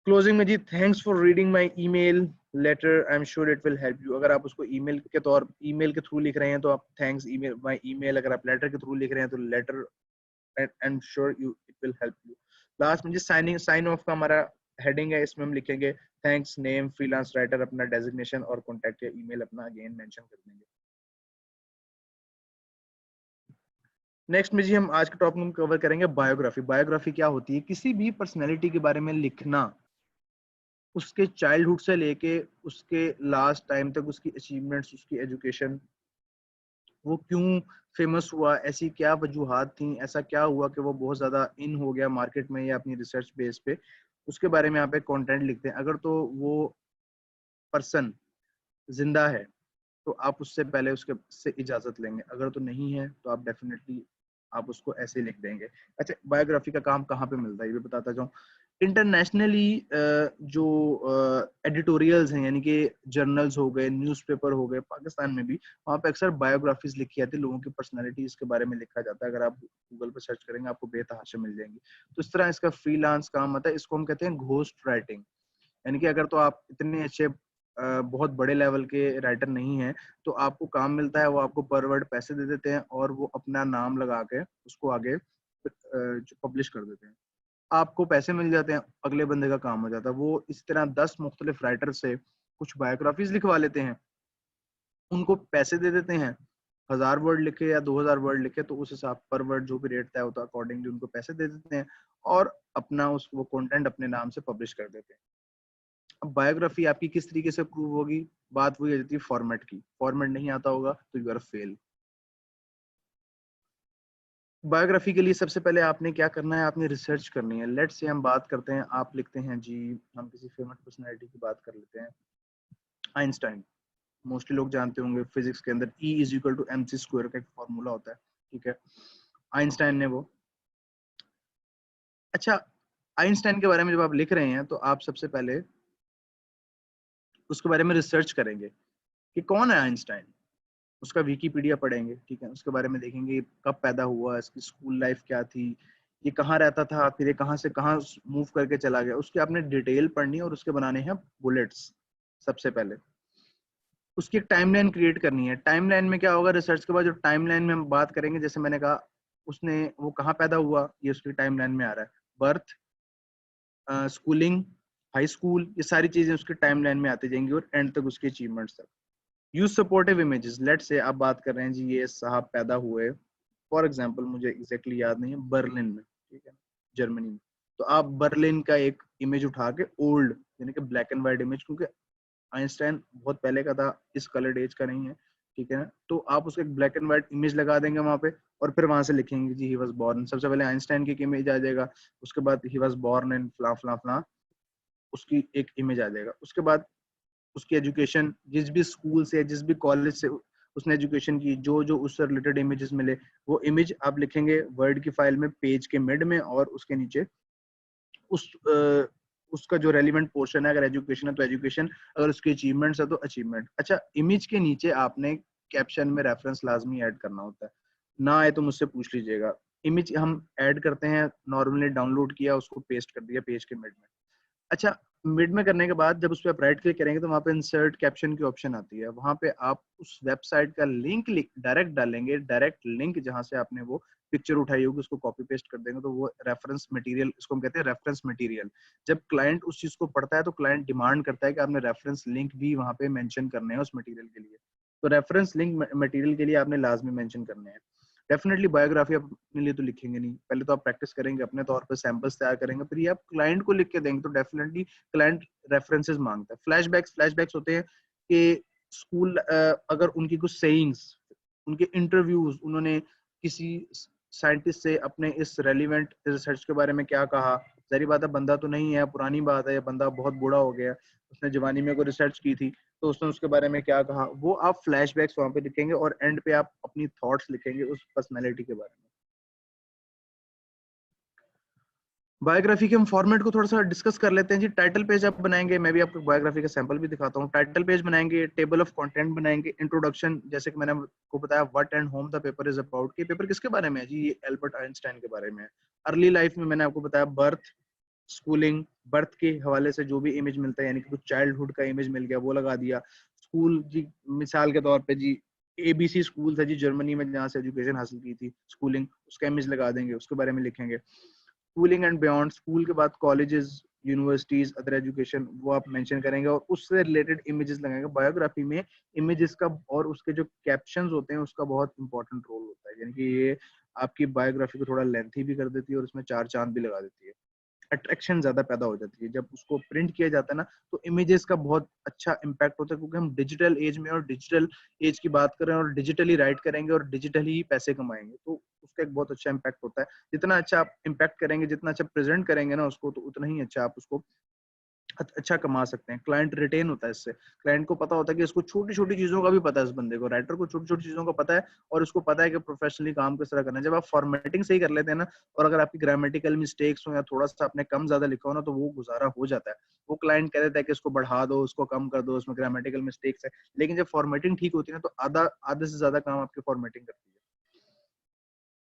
क्लोजिंग में जी, thanks for reading my email letter, I am sure it will help you. अगर आप उसको ईमेल के थ्रू लिख रहे हैं तो आप थैंक्स ईमेल माय ईमेल, अगर आप लेटर के थ्रू लिख रहे हैं तो letter, I am sure you it will help you. Last में जी साइन ऑफ का हमारा हेडिंग है, इसमें हम लिखेंगे थैंक्स, नेम, फ्रीलांस राइटर, अपना डेजिग्नेशन और कॉन्टैक्ट या ईमेल अपना अगेन मेंशन कर देंगे। नेक्स्ट में जी हम आज के टॉपिक में कवर करेंगे बायोग्राफी। बायोग्राफी क्या होती है? किसी भी पर्सनैलिटी के बारे में लिखना, उसके चाइल्डहुड से लेके उसके लास्ट टाइम तक, उसकी अचीवमेंट्स, उसकी एजुकेशन, वो क्यों फेमस हुआ, ऐसी क्या वजूहात थी, ऐसा क्या हुआ कि वो बहुत ज्यादा इन हो गया मार्केट में या अपनी रिसर्च बेस पे, उसके बारे में यहाँ पे कंटेंट लिखते हैं। अगर तो वो पर्सन जिंदा है तो आप उससे पहले उसके से इजाजत लेंगे, अगर तो नहीं है तो आप डेफिनेटली आप उसको ऐसे लिख देंगे। अच्छा, बायोग्राफी का काम कहाँ पे मिलता है ये भी बताता जाऊँ। इंटरनेशनली जो एडिटोरियल्स हैं, यानी कि जर्नल्स हो गए, न्यूज़पेपर हो गए, पाकिस्तान में भी वहाँ पे अक्सर बायोग्राफीज लिखी जाती है, लोगों की पर्सनैलिटीज के बारे में लिखा जाता है। अगर आप गूगल पर सर्च करेंगे आपको बेतहाशा मिल जाएंगी। तो इस तरह इसका फ्रीलांस काम आता है, इसको हम कहते हैं घोस्ट राइटिंग। यानी कि अगर तो आप इतने अच्छे बहुत बड़े लेवल के राइटर नहीं हैं तो आपको काम मिलता है, वो आपको पर वर्ड पैसे दे देते हैं और वो अपना नाम लगा के उसको आगे पब्लिश कर देते हैं। आपको पैसे मिल जाते हैं, अगले बंदे का काम हो जाता है। वो इस तरह 10 मुख्तलिफ राइटर से कुछ बायोग्राफीज लिखवा लेते हैं, उनको पैसे दे देते हैं, 1000 वर्ड लिखे या 2000 वर्ड लिखे तो उस हिसाब पर वर्ड जो भी रेट तय होता है अकॉर्डिंगली उनको पैसे दे देते हैं, और अपना उस वो कंटेंट अपने नाम से पब्लिश कर देते हैं। अब बायोग्राफी आपकी किस तरीके से प्रूव होगी? बात वही आ जाती है फॉर्मेट की। फॉर्मेट नहीं आता होगा तो यू आर फेल। बायोग्राफी के लिए सबसे पहले आपने क्या करना है? आपने रिसर्च करनी है। लेट्स से हम बात करते हैं, आप लिखते हैं जी, हम किसी फेमस पर्सनैलिटी की बात कर लेते हैं, आइंस्टाइन। मोस्टली लोग जानते होंगे फिजिक्स के अंदर E is equal to mc square का एक फॉर्मूला होता है, ठीक है। आइंस्टाइन ने वो, अच्छा, आइंस्टाइन के बारे में जब आप लिख रहे हैं तो आप सबसे पहले उसके बारे में रिसर्च करेंगे कि कौन है आइंस्टाइन, उसका विकीपीडिया पढ़ेंगे, ठीक है, उसके बारे में देखेंगे कब पैदा हुआ, इसकी स्कूल लाइफ क्या थी, ये कहाँ रहता था, फिर ये कहाँ से कहाँ मूव करके चला गया, उसकी आपने डिटेल पढ़नी है और उसके बनाने हैं बुलेट्स सबसे पहले। उसकी एक टाइमलाइन क्रिएट करनी है। टाइमलाइन में क्या होगा? रिसर्च के बाद जो टाइमलाइन में हम बात करेंगे, जैसे मैंने कहा उसने वो कहाँ पैदा हुआ, ये उसकी टाइमलाइन में आ रहा है, बर्थ, स्कूलिंग, हाई स्कूल, ये सारी चीजें उसके टाइमलाइन में आती जाएंगी और एंड तक उसके अचीवमेंट्स तक। Use supportive images. लेट से आप बात कर रहे हैं जी ये साहब पैदा हुए, फॉर एग्जांपल मुझे एग्जैक्टली याद नहीं है, बर्लिन में, ठीक है, जर्मनी में। तो आप बर्लिन का एक इमेज उठा के ओल्ड, यानी कि ब्लैक एंड व्हाइट इमेज, क्योंकि आइंस्टाइन बहुत पहले का था, इस कलर्ड एज का नहीं है, ठीक है। तो आप उसको एक ब्लैक एंड व्हाइट इमेज लगा देंगे वहां पे, और फिर वहां से लिखेंगे जी ही वाज बॉर्न। सबसे पहले आइंस्टाइन की एक इमेज आ जाएगा, उसके बाद ही वाज बॉर्न इन फ्ला फ्ला फ्ला, उसकी एक इमेज आ जाएगा। उसके बाद उसकी एजुकेशन, जिस भी स्कूल से जिस भी कॉलेज से उसने एजुकेशन की, जो जो उससे रिलेटेड इमेजेस मिले वो इमेज आप लिखेंगे वर्ड की फाइल में पेज के मिड में, और उसके नीचे उस उसका जो रेलिवेंट पोर्शन है, अगर एजुकेशन है तो एजुकेशन, अगर उसके अचीवमेंट्स है तो अचीवमेंट। अच्छा, इमेज के नीचे आपने कैप्शन में रेफरेंस लाजमी ऐड करना होता है, ना आए तो मुझसे पूछ लीजिएगा। इमेज हम ऐड करते हैं, नॉर्मली डाउनलोड किया, उसको पेस्ट कर दिया पेज के मिड में। अच्छा, मिड में करने के बाद जब उस पर आप राइट क्लिक करेंगे तो वहाँ पे इंसर्ट कैप्शन की ऑप्शन आती है, वहाँ पे आप उस वेबसाइट का लिंक डायरेक्ट डालेंगे, डायरेक्ट लिंक जहाँ से आपने वो पिक्चर उठाई होगी उसको कॉपी पेस्ट कर देंगे, तो वो रेफरेंस मटेरियल, इसको हम कहते हैं रेफरेंस मटेरियल। जब क्लाइंट उस चीज को पढ़ता है तो क्लाइंट डिमांड करता है कि आपने रेफरेंस लिंक भी वहाँ पे मेंशन करने हैं उस मटेरियल के लिए, तो रेफरेंस लिंक मटेरियल के लिए आपने लाजमी मेंशन करने हैं। डेफिनेटली बायोग्राफी आप अपने लिए तो लिखेंगे नहीं, पहले तो आप प्रैक्टिस करेंगे अपने तौर पर, सैंपल्स तैयार करेंगे, फिर ये आप क्लाइंट को लिख के देंगे तो डेफिनेटली क्लाइंट रेफरेंसेस मांगता है। फ्लैशबैक्स होते हैं कि स्कूल अगर उनकी कुछ सेइंग्स, उनके इंटरव्यूज, उन्होंने किसी साइंटिस्ट से अपने इस रेलिवेंट रिसर्च के बारे में क्या कहा, जरी बात है बंदा तो नहीं है, पुरानी बात है, या बंदा बहुत बूढ़ा हो गया, उसने जवानी में कोई रिसर्च की थी तो उसने उसके बारे में क्या कहा, वो आप फ्लैशबैक्स वहां पे लिखेंगे, और एंड पे आप अपनी थॉट्स लिखेंगे उस पर्सनैलिटी के बारे में। बायोग्राफी के हम फॉर्मेट को थोड़ा सा डिस्कस कर लेते हैं जी। टाइटल पेज आप बनाएंगे, मैं भी आपको बायोग्राफी का सैंपल भी दिखाता हूँ। टाइटल पेज बनाएंगे, टेबल ऑफ कंटेंट बनाएंगे, इंट्रोडक्शन, जैसे कि मैंने आपको बताया what and home the paper is about, कि पेपर किसके बारे में है जी, ये एल्बर्ट आइंस्टाइन के बारे में है। अर्ली लाइफ में मैंने आपको बताया बर्थ, स्कूलिंग, बर्थ के हवाले से जो भी इमेज मिलता है, यानी कि कुछ चाइल्डहुड का इमेज मिल गया वो लगा दिया। स्कूल जी, मिसाल के तौर पे जी एबीसी स्कूल था जी जर्मनी में जहाँ से एजुकेशन हासिल की थी, स्कूलिंग, उसका इमेज लगा देंगे, उसके बारे में लिखेंगे। स्कूलिंग एंड बियॉन्ड, स्कूल के बाद कॉलेजेस, यूनिवर्सिटीज, अदर एजुकेशन, वो आप मेंशन करेंगे और उससे रिलेटेड इमेजेस लगाएंगे। बायोग्राफी में इमेजेस का और उसके जो कैप्शंस होते हैं उसका बहुत इंपॉर्टेंट रोल होता है, यानी कि ये आपकी बायोग्राफी को थोड़ा लेंथी भी कर देती है और उसमें चार चांद भी लगा देती है, अट्रैक्शन ज्यादा पैदा हो जाती है। जब उसको प्रिंट किया जाता है ना तो इमेजेस का बहुत अच्छा इम्पैक्ट होता है, क्योंकि हम डिजिटल एज में और डिजिटल एज की बात करें और डिजिटली राइट करेंगे और डिजिटली ही पैसे कमाएंगे, तो उसका एक बहुत अच्छा इम्पैक्ट होता है। जितना अच्छा आप इम्पैक्ट करेंगे, जितना अच्छा प्रेजेंट करेंगे ना उसको, तो उतना ही अच्छा आप उसको अच्छा कमा सकते हैं। क्लाइंट रिटेन होता है इससे, क्लाइंट को पता होता है कि इसको छोटी छोटी चीजों का भी पता है, इस बंदे को, राइटर को छोटी छोटी चीजों का पता है और उसको पता है कि प्रोफेशनली काम किस तरह करना है। जब आप फॉर्मेटिंग सही कर लेते हैं ना, और अगर आपकी ग्रामेटिकल मिस्टेक्स हो या थोड़ा सा आपने कम ज्यादा लिखा हो ना, तो वो गुजारा हो जाता है। वो क्लाइंट कह देता है कि इसको बढ़ा दो, उसको कम कर दो, उसमें ग्रामेटिकल मिस्टेक्स है, लेकिन जब फॉर्मेटिंग ठीक होती है ना तो आधा आधे से ज्यादा काम आपकी फॉर्मेटिंग करती है।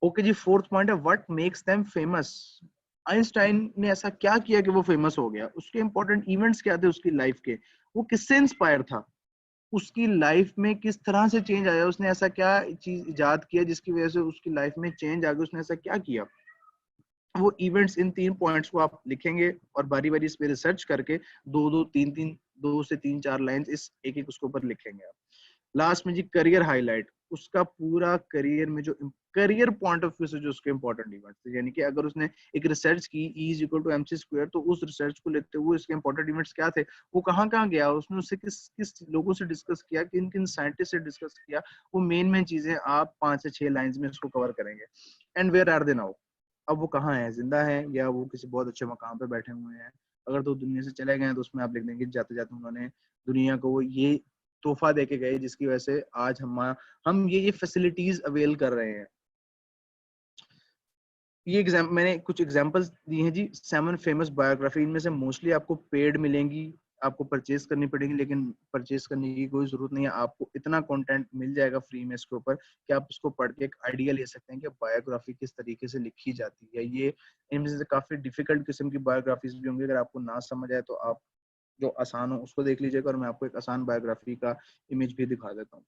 ओके जी, फोर्थ पॉइंट है what makes them famous. Einstein ने ऐसा क्या किया कि वो फेमस हो गया, उसके इंपॉर्टेंट इवेंट्स क्या थे उसकी लाइफ के, वो किससे इंस्पायर था, उसकी लाइफ में किस तरह से चेंज आया, उसने ऐसा क्या चीज इजाद किया जिसकी वजह से उसकी लाइफ में चेंज आ गया, उसने ऐसा क्या किया। वो इवेंट्स, इन 3 पॉइंट्स को आप लिखेंगे और बारी बारी इस पे रिसर्च करके दो दो तीन तीन 2 से 3 4 लाइंस इस एक एक उसके ऊपर लिखेंगे आप। लास्ट में जी करियर हाईलाइट, उसका पूरा करियर में जो करियर पॉइंट ऑफ व्यू से जो उसके इंपॉर्टेंट इवेंट्स थे, यानी कि अगर उसने एक रिसर्च की E is equal to MC square, तो उस रिसर्च को लेते हुए इसके इंपॉर्टेंट इवेंट्स क्या थे, वो कहाँ कहाँ गया, उसने उससे किस किस लोगों से डिस्कस किया, किन किन साइंटिस्ट से डिस्कस किया, वो मेन चीजें आप 5 से 6 लाइंस में इसको कवर करेंगे। And where are they now, अब वो कहाँ है, जिंदा है या वो किसी बहुत अच्छे मकाम पे बैठे हुए हैं। अगर तो दुनिया से चले गए हैं तो उसमें आप लिख देंगे जाते जाते उन्होंने दुनिया को वो ये तोहफा देके गए जिसकी वजह से आज हम ये फैसिलिटीज अवेल कर रहे हैं। ये एग्जाम मैंने कुछ एग्जांपल्स दिए हैं जी, 7 फेमस बायोग्राफी, इनमें से मोस्टली आपको पेड मिलेंगी, आपको परचेज करनी पड़ेगी, लेकिन परचेज करने की कोई जरूरत नहीं है, आपको इतना कंटेंट मिल जाएगा फ्री में इसके ऊपर कि आप इसको पढ़ के एक आइडिया ले सकते हैं कि बायोग्राफी किस तरीके से लिखी जाती है। ये इनमें से काफी डिफिकल्ट किस्म की बायोग्राफीज भी होंगी, अगर आपको ना समझ आए तो आप जो आसान हो उसको देख लीजिएगा, और मैं आपको एक आसान बायोग्राफी का इमेज भी दिखा देता हूँ।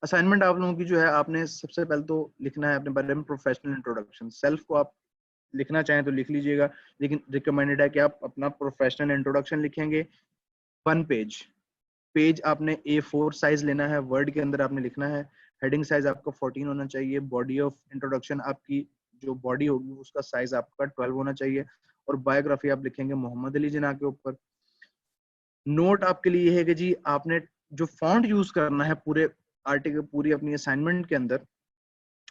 असाइनमेंट आप लोगों की जो है, आपने सबसे पहले तो लिखना है अपने बारे में प्रोफेशनल इंट्रोडक्शन। सेल्फ को आप लिखना चाहें तो लिख लीजिएगा, लेकिन रिकमेंडेड है कि आप अपना प्रोफेशनल इंट्रोडक्शन लिखेंगे 1 पेज। पेज आपने A4 साइज लेना है, वर्ड के अंदर आपने लिखना है। हेडिंग साइज आपका 14 होना चाहिए। बॉडी ऑफ इंट्रोडक्शन, आपकी जो बॉडी होगी उसका साइज आपका 12 होना चाहिए। और बायोग्राफी आप लिखेंगे मोहम्मद अली जिन्ना के ऊपर। नोट आपके लिए ये है कि जी आपने जो फॉन्ट यूज करना है पूरे आर्टिकल, पूरी अपनी असाइनमेंट के अंदर,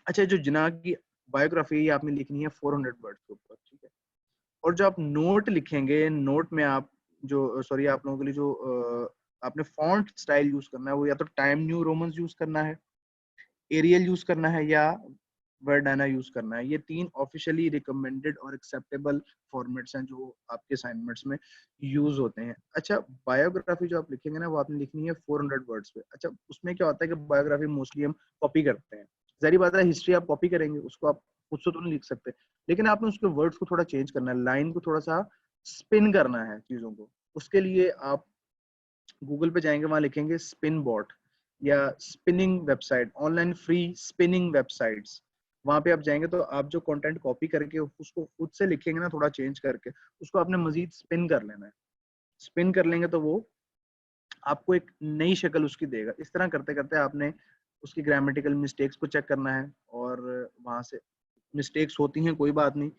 अच्छा जो जिन्ना की बायोग्राफी है आपने लिखनी है 400 वर्ड के ऊपर, ठीक है। और जो आप नोट लिखेंगे, नोट में आप जो सॉरी आप लोगों के लिए जो आपने फॉन्ट स्टाइल यूज करना है, वो या तो टाइम न्यू रोमन्स यूज करना है, एरियल यूज करना है, या वर्डाना यूज करना है। ये 3 ऑफिशियली रिकमेंडेड और एक्सेप्टेबल फॉर्मेट्स हैं जो आपके असाइनमेंट्स में यूज होते हैं। अच्छा, बायोग्राफी जो आप लिखेंगे ना, वो आपने लिखनी है 400 वर्ड्स पे। अच्छा, उसमें क्या होता है कि बायोग्राफी मोस्टली हम कॉपी करते हैं। जहरी बात है, हिस्ट्री आप कॉपी करेंगे, उसको आप खुद से तो नहीं लिख सकते, लेकिन आपने उसके वर्ड्स को थोड़ा चेंज करना है, लाइन को थोड़ा सा स्पिन करना है चीजों को। उसके लिए आप गूगल पे जाएंगे, वहां लिखेंगे स्पिन बॉट या spinning website, online free spinning websites. वहां पे आप जाएंगे तो आप जो कंटेंट कॉपी करके उसको खुद से लिखेंगे ना, थोड़ा चेंज करके, उसको आपने मजीद स्पिन कर लेना है। स्पिन कर लेंगे तो वो आपको एक नई शक्ल उसकी देगा। इस तरह करते करते आपने उसकी ग्रामेटिकल मिस्टेक्स को चेक करना है, और वहां से मिस्टेक्स होती हैं, कोई बात नहीं,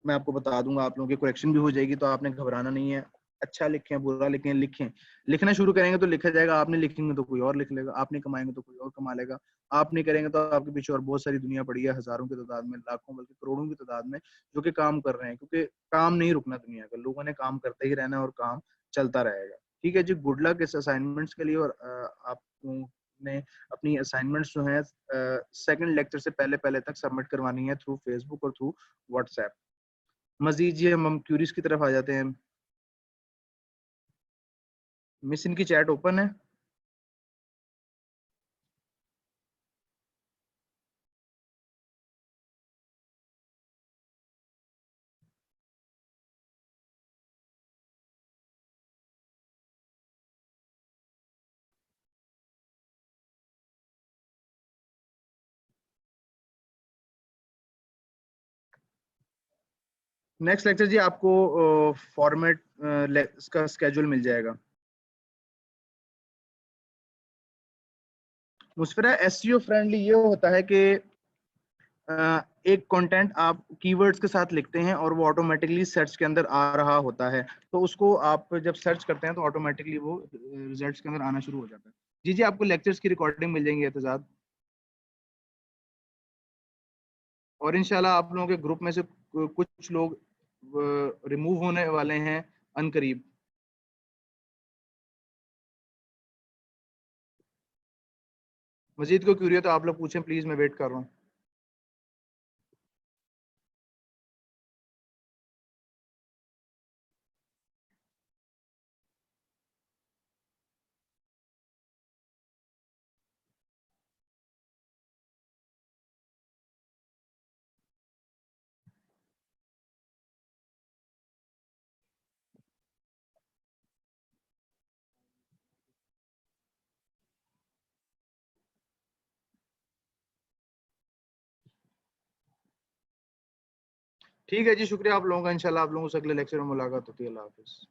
मैं आपको बता दूंगा, आप लोगों की करेक्शन भी हो जाएगी, तो आपने घबराना नहीं है। अच्छा लिखें, बुरा लिखें, लिखें। लिखना शुरू करेंगे तो लिखा जाएगा, आप नहीं लिखेंगे तो कोई और लिख लेगा, आप नहीं कमाएंगे तो कोई और कमा लेगा, आप नहीं करेंगे तो आपके पीछे और बहुत सारी दुनिया पड़ी है, हजारों की तादाद में, लाखों बल्कि करोड़ों की तादाद में, जो कि काम कर रहे हैं। क्योंकि काम नहीं रुकना दुनिया का, लोगों ने काम करते ही रहना है और काम चलता रहेगा। ठीक है जी, गुड लक इस असाइनमेंट्स के लिए। और आप ने अपनी असाइनमेंट्स जो है सेकंड लेक्चर से पहले पहले तक सबमिट करवानी है थ्रू फेसबुक और थ्रू व्हाट्सएप। मजीद जी हम क्यूरीज की तरफ आ जाते हैं। मिस इनकी चैट ओपन है? नेक्स्ट लेक्चर जी आपको फॉर्मेट का स्केड्यूल मिल जाएगा। मुस्फिरा एसईओ फ्रेंडली ये होता है कि एक कंटेंट आप कीवर्ड्स के साथ लिखते हैं और वो ऑटोमेटिकली सर्च के अंदर आ रहा होता है, तो उसको आप जब सर्च करते हैं तो ऑटोमेटिकली वो रिजल्ट्स के अंदर आना शुरू हो जाता है। जी जी, आपको लेक्चर्स की रिकॉर्डिंग मिल जाएंगी एतजाद, और इंशाल्लाह आप लोगों के ग्रुप में से कुछ लोग रिमूव होने वाले हैं अनकरीब। मजीद को क्यूरी है तो आप लोग पूछें प्लीज, मैं वेट कर रहा हूँ। ठीक है जी, शुक्रिया आप लोगों का। इंशाल्लाह आप लोगों से अगले लेक्चर में मुलाकात होती है। अल्लाह हाफिज।